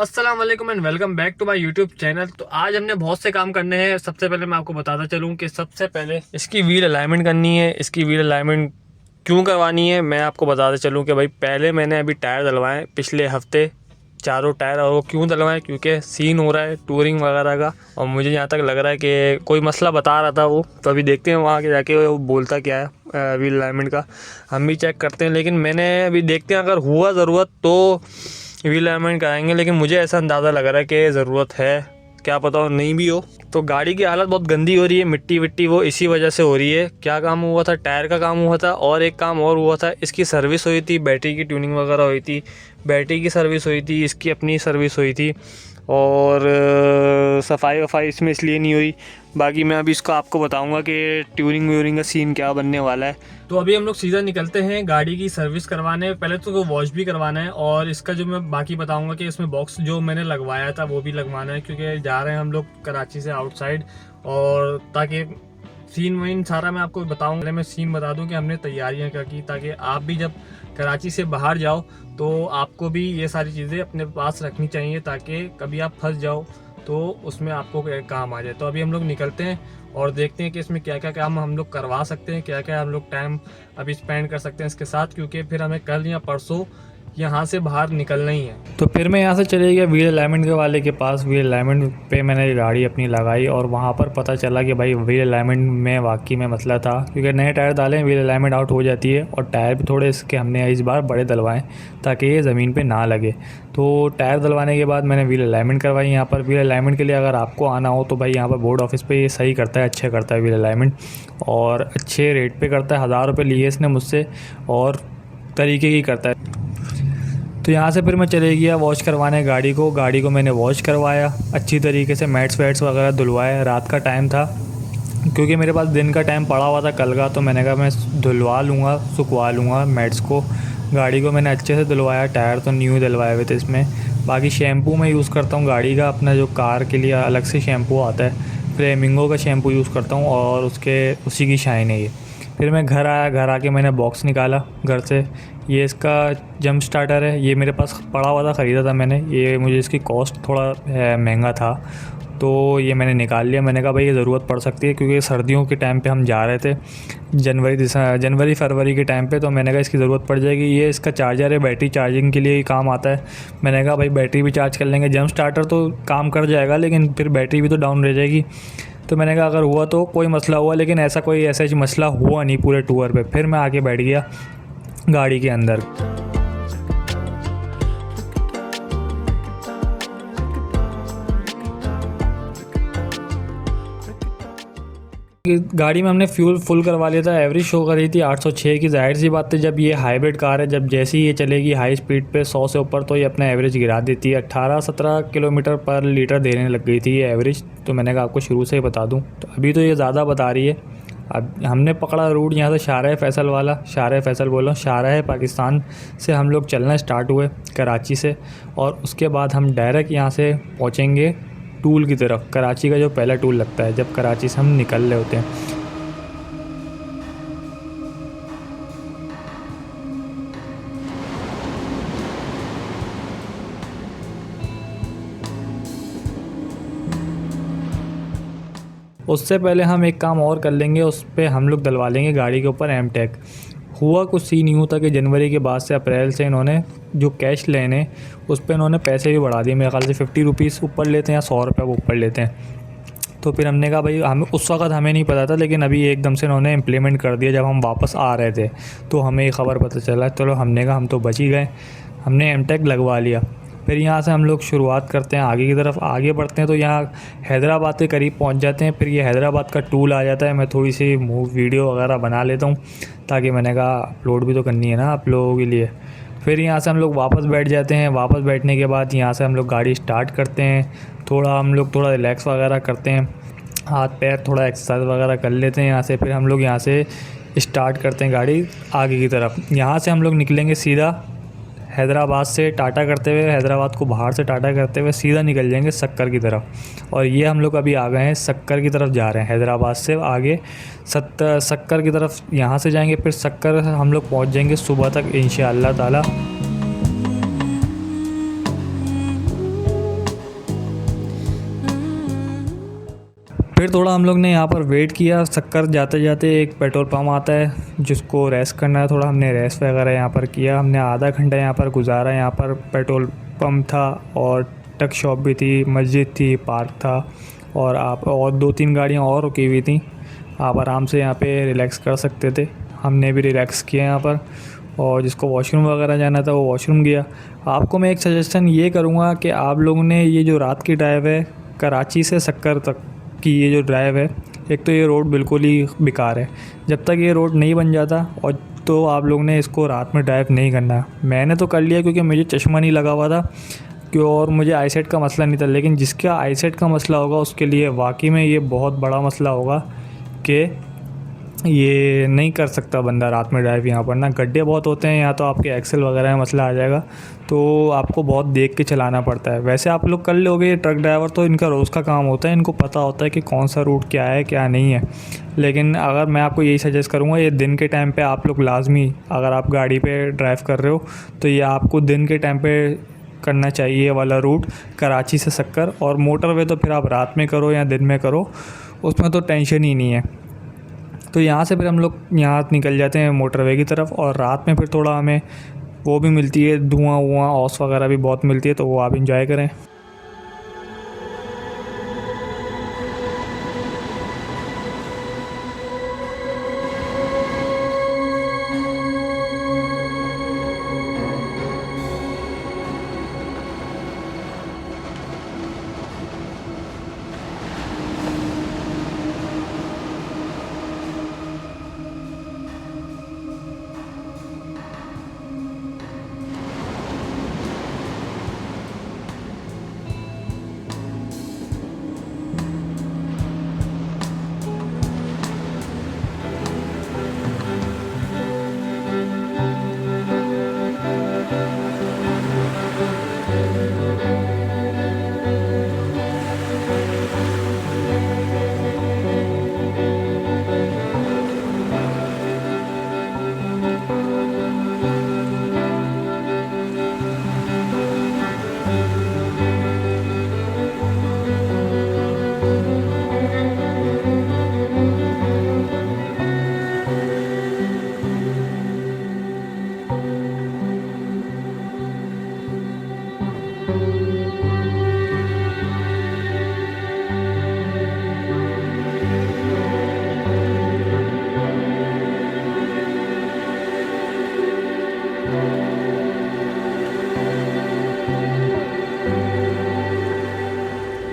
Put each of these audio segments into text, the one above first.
अस्सलाम वालेकुम and welcome back to my YouTube channel. तो आज हमने बहुत से काम करने हैं। सबसे पहले मैं आपको बताता चलूं कि सबसे पहले इसकी व्हील अलाइनमेंट करनी है। इसकी व्हील अलाइनमेंट क्यों करवानी है मैं आपको बताता चलूं कि भाई पहले मैंने अभी टायर डलवाए पिछले हफ्ते, चारों टायर। और वो क्यों डलवाए, क्योंकि सीन हो रहा है टूरिंग वगैरह का, और मुझे यहाँ तक लग रहा है कि कोई मसला बता रहा था वो। तो अभी देखते हैं वहाँ के जाके वो बोलता क्या है व्हील अलाइनमेंट का। हम भी चेक करते हैं, लेकिन मैंने अभी देखते हैं अगर हुआ ज़रूरत तो व्हील अलाइनमेंट कराएंगे। लेकिन मुझे ऐसा अंदाज़ा लग रहा है कि ज़रूरत है, क्या पता हो नहीं भी हो। तो गाड़ी की हालत बहुत गंदी हो रही है, मिट्टी विट्टी वो इसी वजह से हो रही है। क्या काम हुआ था, टायर का काम हुआ था और एक काम और हुआ था, इसकी सर्विस हुई थी, बैटरी की ट्यूनिंग वगैरह हुई थी, बैटरी की सर्विस हुई थी, इसकी अपनी सर्विस हुई थी। और सफाई वफाई इसमें इसलिए नहीं हुई। बाकी मैं अभी इसको आपको बताऊंगा कि ट्यूनिंग व्यूरिंग का सीन क्या बनने वाला है। तो अभी हम लोग सीधा निकलते हैं गाड़ी की सर्विस करवाने। पहले तो वॉश भी करवाना है, और इसका जो मैं बाकी बताऊंगा कि इसमें बॉक्स जो मैंने लगवाया था वो भी लगवाना है, क्योंकि जा रहे हैं हम लोग कराची से आउटसाइड। और ताकि सीन वीन सारा मैं आपको बताऊँ, पहले मैं सीन बता दूं कि हमने तैयारियां क्या की, ताकि आप भी जब कराची से बाहर जाओ तो आपको भी ये सारी चीज़ें अपने पास रखनी चाहिए, ताकि कभी आप फंस जाओ तो उसमें आपको काम आ जाए। तो अभी हम लोग निकलते हैं और देखते हैं कि इसमें क्या क्या काम हम लोग करवा सकते हैं, क्या क्या हम लोग टाइम अभी स्पेंड कर सकते हैं इसके साथ, क्योंकि फिर हमें कल या परसों यहाँ से बाहर निकलना ही है। तो फिर मैं यहाँ से चले गया व्हील अलाइनमेंट के वाले के पास। व्हील अलाइनमेंट पे मैंने गाड़ी अपनी लगाई और वहाँ पर पता चला कि भाई व्हील अलाइनमेंट में वाकई में मसला था, क्योंकि नए टायर डालें व्हील अलाइनमेंट आउट हो जाती है। और टायर भी थोड़े इसके हमने इस बार बड़े डलवाएँ ताकि ये ज़मीन पर ना लगे। तो टायर डलवाने के बाद मैंने व्हील अलाइनमेंट करवाई यहाँ पर। व्हील अलाइनमेंट के लिए अगर आपको आना हो तो भाई यहाँ पर बोर्ड ऑफिस पे ये सही करता है, अच्छा करता है व्हील अलाइनमेंट, और अच्छे रेट पे करता है। 1000 रुपये लिए इसने मुझसे और तरीके की करता है। तो यहाँ से फिर मैं चले गया वॉश करवाने गाड़ी को मैंने वॉश करवाया अच्छी तरीके से, मैट्स वैट्स वगैरह धुलवाए। रात का टाइम था क्योंकि मेरे पास दिन का टाइम पड़ा हुआ था कल का, तो मैंने कहा मैं धुलवा लूँगा, सुखवा लूँगा मैट्स को। गाड़ी को मैंने अच्छे से धुलवाया, टायर तो न्यू डलवाए हुए थे इसमें। बाकी शैम्पू मैं यूज़ करता हूँ गाड़ी का, अपना जो कार के लिए अलग से शैम्पू आता है, फ्लेमिंगो का शैम्पू यूज़ करता हूँ, और उसी की शाइन है ये। फिर मैं घर आया, घर आके मैंने बॉक्स निकाला घर से। ये इसका जंप स्टार्टर है, ये मेरे पास पड़ा हुआ था, ख़रीदा था मैंने। ये मुझे इसकी कॉस्ट थोड़ा महंगा था, तो ये मैंने निकाल लिया। मैंने कहा भाई ये ज़रूरत पड़ सकती है, क्योंकि सर्दियों के टाइम पे हम जा रहे थे, जनवरी फरवरी के टाइम पे। तो मैंने कहा इसकी ज़रूरत पड़ जाएगी। ये इसका चार्जर है, बैटरी चार्जिंग के लिए ही काम आता है। मैंने कहा भाई बैटरी भी चार्ज कर लेंगे, जंप स्टार्टर तो काम कर जाएगा लेकिन फिर बैटरी भी तो डाउन रह जाएगी। तो मैंने कहा अगर हुआ तो कोई मसला हुआ, लेकिन ऐसा मसला हुआ नहीं पूरे टूर पे। फिर मैं आके बैठ गया गाड़ी के अंदर। गाड़ी में हमने फ्यूल फुल करवा लिया था, एवरेज शो कर रही थी 806 की। जाहिर सी बात है जब ये हाइब्रिड कार है, जब जैसे ही ये चलेगी हाई स्पीड पे 100 से ऊपर, तो ये अपना एवरेज गिरा देती है। 18-17 किलोमीटर पर लीटर देने लग गई थी ये एवरेज। तो मैंने कहा आपको शुरू से ही बता दूं, तो अभी तो ये ज़्यादा बता रही है। अब हमने पकड़ा रूट यहाँ से शारह फैसल वाला, शारह फैसल बोल रहा हूँ, शारह पाकिस्तान से हम लोग चलना स्टार्ट हुए कराची से। और उसके बाद हम डायरेक्ट यहाँ से पहुँचेंगे टूल की तरफ, कराची का जो पहला टूल लगता है जब कराची से हम निकल रहे होते हैं। उससे पहले हम एक काम और कर लेंगे, उस पर हम लोग डलवा लेंगे गाड़ी के ऊपर एम टैग। हुआ कुछ सीन यूँ था कि जनवरी के बाद से अप्रैल से इन्होंने जो कैश लेने उस पर इन्होंने पैसे भी बढ़ा दिए। मेरे ख्याल से 50 रुपीज़ ऊपर लेते हैं या 100 रुपये वो ऊपर लेते हैं। तो फिर हमने कहा भाई हमें उस वक्त हमें नहीं पता था, लेकिन अभी एकदम से इन्होंने इम्प्लीमेंट कर दिया। जब हम वापस आ रहे थे तो हमें ये ख़बर पता चला। चलो हमने कहा हम तो बच ही गए, हमने एम टैग लगवा लिया। फिर यहाँ से हम लोग शुरुआत करते हैं, आगे की तरफ आगे बढ़ते हैं। तो यहाँ हैदराबाद के करीब पहुँच जाते हैं। फिर ये हैदराबाद का टूल आ जाता है। मैं थोड़ी सी वीडियो वगैरह बना लेता हूँ, ताकि मैंने कहा अपलोड भी तो करनी है ना आप लोगों के लिए। फिर यहाँ से हम लोग वापस बैठ जाते हैं। वापस बैठने के बाद यहाँ से हम लोग गाड़ी स्टार्ट करते हैं। हम लोग थोड़ा रिलैक्स वगैरह करते हैं, हाथ पैर थोड़ा एक्सरसाइज वगैरह कर लेते हैं यहाँ से। फिर हम लोग यहाँ से स्टार्ट करते हैं गाड़ी आगे की तरफ। यहाँ से हम लोग निकलेंगे सीधा हैदराबाद से टाटा करते हुए, हैदराबाद को बाहर से टाटा करते हुए सीधा निकल जाएंगे सक्कर की तरफ। और ये हम लोग अभी आ गए हैं सक्कर की तरफ जा रहे हैं। हैदराबाद से आगे सक्कर की तरफ यहाँ से जाएंगे, फिर सक्कर हम लोग पहुँच जाएंगे सुबह तक इंशाअल्लाह ताला। फिर थोड़ा हम लोग ने यहाँ पर वेट किया। सक्कर जाते जाते एक पेट्रोल पंप आता है जिसको रेस्ट करना है, थोड़ा हमने रेस्ट वगैरह यहाँ पर किया। हमने आधा घंटा यहाँ पर गुजारा। यहाँ पर पेट्रोल पंप था और टक शॉप भी थी, मस्जिद थी, पार्क था और आप और 2-3 गाड़ियाँ और रुकी हुई थी। आप आराम से यहाँ पे रिलैक्स कर सकते थे। हमने भी रिलैक्स किया यहाँ पर, और जिसको वॉशरूम वगैरह जाना था वो वॉशरूम गया। आपको मैं एक सजेशन ये करूँगा कि आप लोगों ने ये जो रात की ड्राइव है कराची से सक्कर तक की, ये जो ड्राइव है, एक तो ये रोड बिल्कुल ही बेकार है। जब तक ये रोड नहीं बन जाता और तो आप लोगों ने इसको रात में ड्राइव नहीं करना। मैंने तो कर लिया क्योंकि मुझे चश्मा नहीं लगा हुआ था क्यों, और मुझे आईसाइट का मसला नहीं था। लेकिन जिसका आईसाइट का मसला होगा उसके लिए वाकई में ये बहुत बड़ा मसला होगा कि ये नहीं कर सकता बंदा रात में ड्राइव। यहाँ पर ना गड्ढे बहुत होते हैं, या तो आपके एक्सेल वगैरह में मसला आ जाएगा, तो आपको बहुत देख के चलाना पड़ता है। वैसे आप लोग कर लोगे, ये ट्रक ड्राइवर तो इनका रोज़ का काम होता है, इनको पता होता है कि कौन सा रूट क्या है क्या नहीं है। लेकिन अगर मैं आपको यही सजेस्ट करूँगा, ये दिन के टाइम पे आप लोग लाजमी, अगर आप गाड़ी पे ड्राइव कर रहे हो तो ये आपको दिन के टाइम पे करना चाहिए वाला रूट, कराची से सक्कर। और मोटरवे तो फिर आप रात में करो या दिन में करो, उसमें तो टेंशन ही नहीं है। तो यहाँ से फिर हम लोग यहाँ निकल जाते हैं मोटरवे की तरफ, और रात में फिर थोड़ा हमें वो भी मिलती है, धुआं औस वगैरह भी बहुत मिलती है, तो वो आप इंजॉय करें।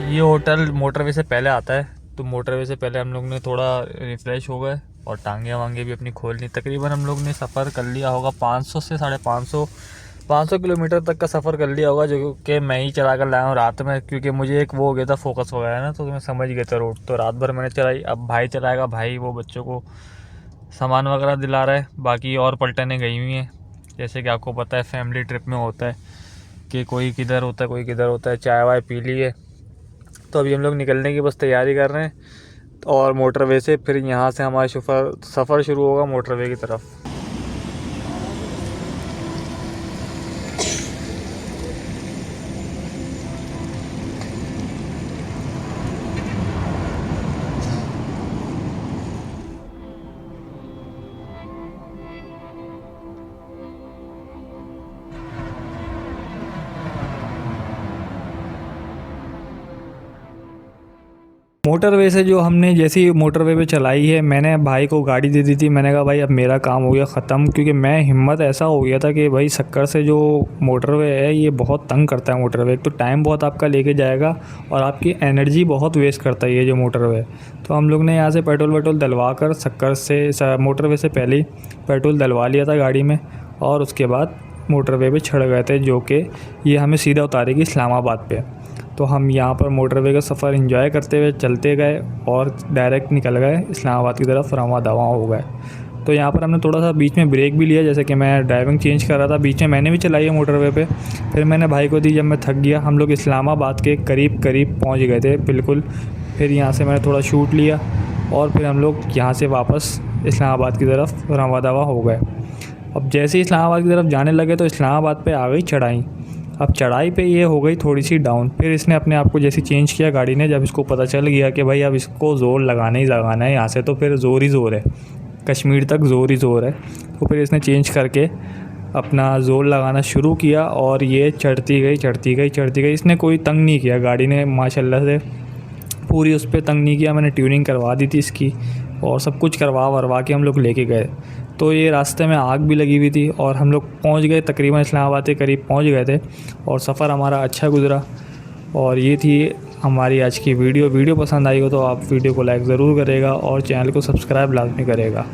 ये होटल मोटरवे से पहले आता है, तो मोटरवे से पहले हम लोग ने थोड़ा रिफ़्रेश हो गए और टांगे वांगे भी अपनी खोल ली। तकरीबन हम लोग ने सफ़र कर लिया होगा 500 से 550 किलोमीटर तक का सफ़र कर लिया होगा, जो कि मैं ही चला कर लाया हूँ रात में, क्योंकि मुझे एक वो हो गया था फोकस वगैरह ना, तो मैं समझ गया था रोड। तो रात भर मैंने चलाई। अब भाई चलाएगा, भाई वो बच्चों को सामान वगैरह दिला रहा है, बाकी और पलटनें गई हुई हैं। जैसे कि आपको पता है फैमिली ट्रिप में होता है कि कोई किधर होता है कोई किधर होता है। चाय वाय पी ली है, तो अभी हम लोग निकलने की बस तैयारी कर रहे हैं। और मोटरवे से फिर यहाँ से हमारा सफ़र शुरू होगा मोटरवे की तरफ। मोटरवे से जो हमने जैसी मोटरवे पे चलाई है, मैंने भाई को गाड़ी दे दी थी। मैंने कहा भाई अब मेरा काम हो गया ख़त्म, क्योंकि मैं हिम्मत ऐसा हो गया था कि भाई सक्कर से जो मोटरवे है ये बहुत तंग करता है। मोटरवे एक तो टाइम बहुत आपका लेके जाएगा और आपकी एनर्जी बहुत वेस्ट करता है ये जो मोटरवे। तो हम लोग ने यहाँ से पेट्रोल वेट्रोल डलवा कर सक्कर से मोटरवे से पहले ही पेट्रोल डलवा लिया था गाड़ी में, और उसके बाद मोटरवे पे चढ़ गए थे, जो कि ये हमें सीधा उतारेगी इस्लामाबाद पे। तो हम यहाँ पर मोटरवे का सफ़र एंजॉय करते हुए चलते गए और डायरेक्ट निकल गए इस्लामाबाद की तरफ, रवां दवा हो गए। तो यहाँ पर हमने थोड़ा सा बीच में ब्रेक भी लिया, जैसे कि मैं ड्राइविंग चेंज कर रहा था, बीच में मैंने भी चलाई है मोटरवे पे। फिर मैंने भाई को दी जब मैं थक गया। हम लोग इस्लामाबाद के करीब पहुँच गए थे बिल्कुल। फिर यहाँ से मैंने थोड़ा शूट लिया और फिर हम लोग यहाँ से वापस इस्लामाबाद की तरफ रवां दवा हो गए। अब जैसे ही इस्लामाबाद की तरफ जाने लगे तो इस्लामाबाद पे आ गई चढ़ाई। अब चढ़ाई पे ये हो गई थोड़ी सी डाउन, फिर इसने अपने आप को जैसे चेंज किया गाड़ी ने, जब इसको पता चल गया कि भाई अब इसको ज़ोर लगाना ही लगाना है यहाँ से, तो फिर ज़ोर ही ज़ोर है, कश्मीर तक ज़ोर ही ज़ोर है। तो फिर इसने चेंज करके अपना ज़ोर लगाना शुरू किया और ये चढ़ती गई। इसने कोई तंग नहीं किया, गाड़ी ने माशाल्लाह से पूरी उस पर तंग नहीं किया। मैंने ट्यूनिंग करवा दी थी इसकी और सब कुछ करवा वरवा के हम लोग लेके गए। तो ये रास्ते में आग भी लगी हुई थी और हम लोग पहुंच गए, तकरीबन इस्लामाबाद के करीब पहुंच गए थे और सफ़र हमारा अच्छा गुजरा। और ये थी हमारी आज की वीडियो पसंद आई हो तो आप वीडियो को लाइक ज़रूर करेगा और चैनल को सब्सक्राइब लाजमी करेगा।